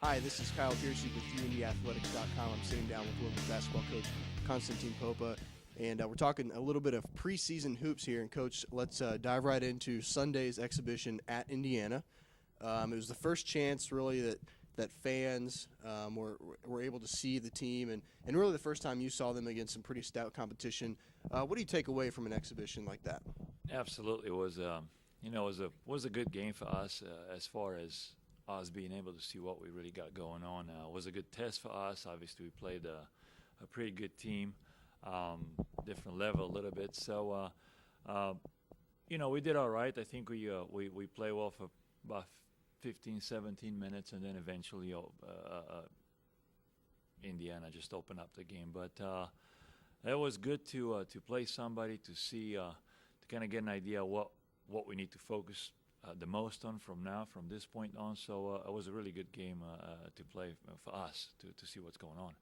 Hi, this is Kyle Piercy with UIndyathletics.com. I'm sitting down with women's basketball coach Constantin Popa, and we're talking a little bit of preseason hoops here. And, Coach, let's dive right into Sunday's exhibition at Indiana. It was the first chance, really, that fans were able to see the team, and really the first time you saw them against some pretty stout competition. What do you take away from an exhibition like that? Absolutely, it was was a good game for us as far as us being able to see what we really got going on. It was a good test for us. Obviously, we played a pretty good team, different level a little bit. So, we did all right. I think we played well for about 15, 17 minutes, and then eventually Indiana just opened up the game. But it was good to play somebody, to see, to kind of get an idea what we need to focus the most on from this point on. So it was a really good game to play for us to see what's going on.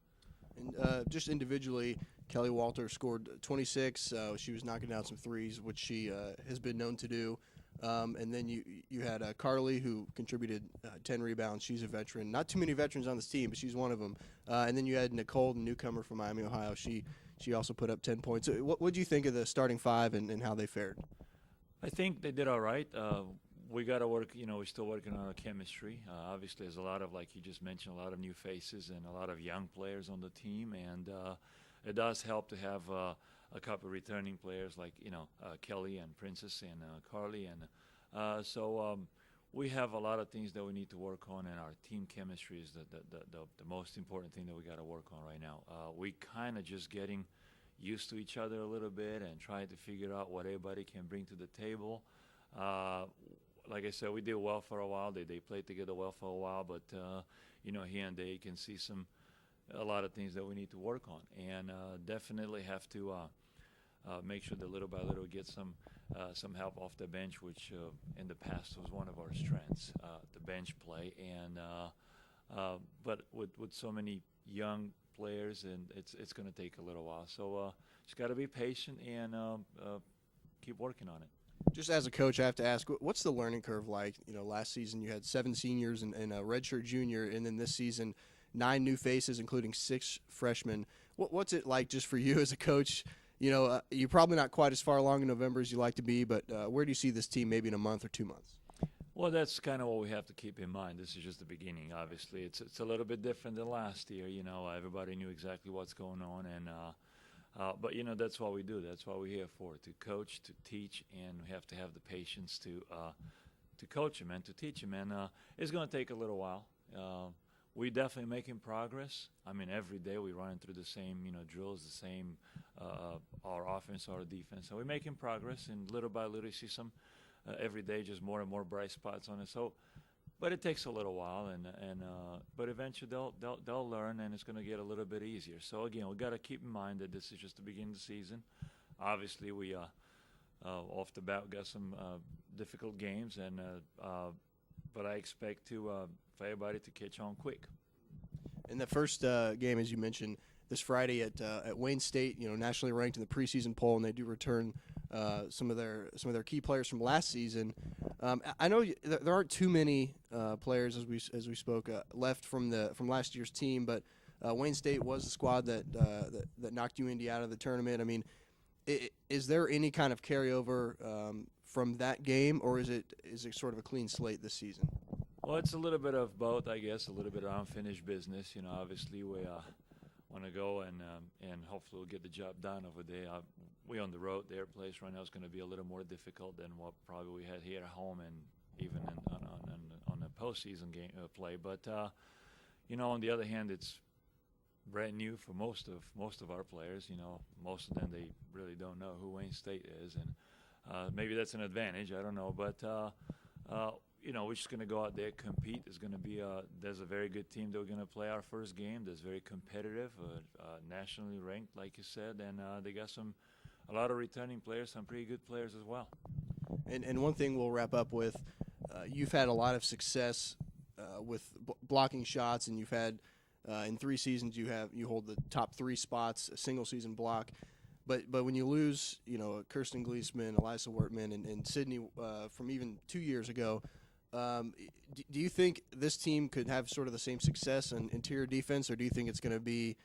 And just individually, Kelly Walter scored 26. She was knocking down some threes, which she has been known to do. And then you had Carly, who contributed 10 rebounds. She's a veteran. Not too many veterans on this team, but she's one of them. And then you had Nicole, the newcomer from Miami, Ohio. She also put up 10 points. What do you think of the starting five and how they fared? I think they did all right. We got to work, we're still working on our chemistry. Obviously, there's a lot of, like you just mentioned, a lot of new faces and a lot of young players on the team. And it does help to have a couple of returning players like, Kelly and Princess and Carly. And so we have a lot of things that we need to work on, and our team chemistry is the most important thing that we got to work on right now. We kind of just getting used to each other a little bit and trying to figure out what everybody can bring to the table. Like I said, we did well for a while. They played together well for a while, but here and there you can see a lot of things that we need to work on, and definitely have to make sure that little by little get some help off the bench, which in the past was one of our strengths, the bench play. And but with so many young players, and it's going to take a little while. So just got to be patient and keep working on it. Just as a coach, I have to ask, what's the learning curve like? Last season you had 7 seniors and a redshirt junior, and then this season 9 new faces, including 6 freshmen. What's it like just for you as a coach? You're probably not quite as far along in November as you like to be, but where do you see this team maybe in a month or 2 months? Well, that's kind of what we have to keep in mind. This is just the beginning. Obviously, it's a little bit different than last year. Everybody knew exactly what's going on, and but that's what we do. That's what we're here for: to coach, to teach, and we have to have the patience to coach them and to teach them. And it's going to take a little while. We're definitely making progress. I mean, every day we're running through the same drills, the same our offense, our defense. So we're making progress, and little by little, you see some. Every day, just more and more bright spots on it. So, but it takes a little while, but eventually they'll learn, and it's going to get a little bit easier. So again, we got to keep in mind that this is just the beginning of the season. Obviously, we off the bat got some difficult games, but I expect for everybody to catch on quick. In the first game, as you mentioned, this Friday at Wayne State, nationally ranked in the preseason poll, and they do return some of their key players from last season. I know there aren't too many players as we spoke left from last year's team, but Wayne State was the squad that knocked UIndy out of the tournament. I mean, is there any kind of carryover from that game, or is it sort of a clean slate this season? Well, it's a little bit of both, I guess. A little bit of unfinished business. Obviously we want to go and hopefully we'll get the job done over there. We're on the road. Their place right now is going to be a little more difficult than what probably we had here at home, and even on the postseason game play. But on the other hand, it's brand new for most of our players. Most of them, they really don't know who Wayne State is, and maybe that's an advantage. I don't know, but we're just going to go out there, compete. There's a very good team that we're going to play our first game. That's very competitive, nationally ranked, like you said, and they got a lot of returning players, some pretty good players as well. And one thing we'll wrap up with, you've had a lot of success with blocking shots, and you've had in 3 seasons you hold the top 3 spots, a single season block. But when you lose, Kirsten Gleesman, Eliza Wertman, and Sydney from even 2 years ago, Do you think this team could have sort of the same success in interior defense, or do you think it's going to be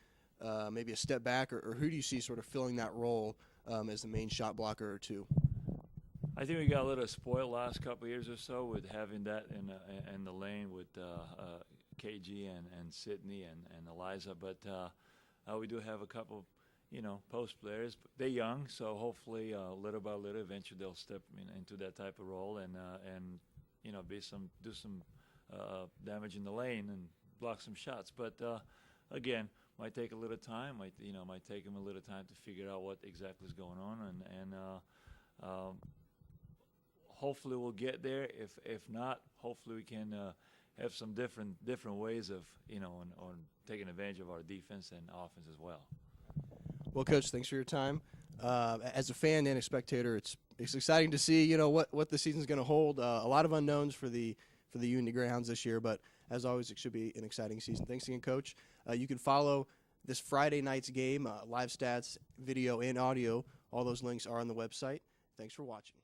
maybe a step back, or who do you see sort of filling that role as the main shot blocker or two? I think we got a little spoiled last couple of years or so with having that in the lane with KG and Sydney and Eliza, but we do have a couple, post players. They're young, so hopefully little by little, eventually they'll step into that type of role and do some damage in the lane and block some shots. But again, might take a little time. Might take them a little time to figure out what exactly is going on, and hopefully we'll get there. If not, hopefully we can have some different ways of on taking advantage of our defense and offense as well. Well, Coach, thanks for your time. As a fan and a spectator, it's exciting to see what the season's going to hold. A lot of unknowns for the UIndy Greyhounds this year, but as always, it should be an exciting season. Thanks again, Coach. You can follow this Friday night's game, live stats, video, and audio. All those links are on the website. Thanks for watching.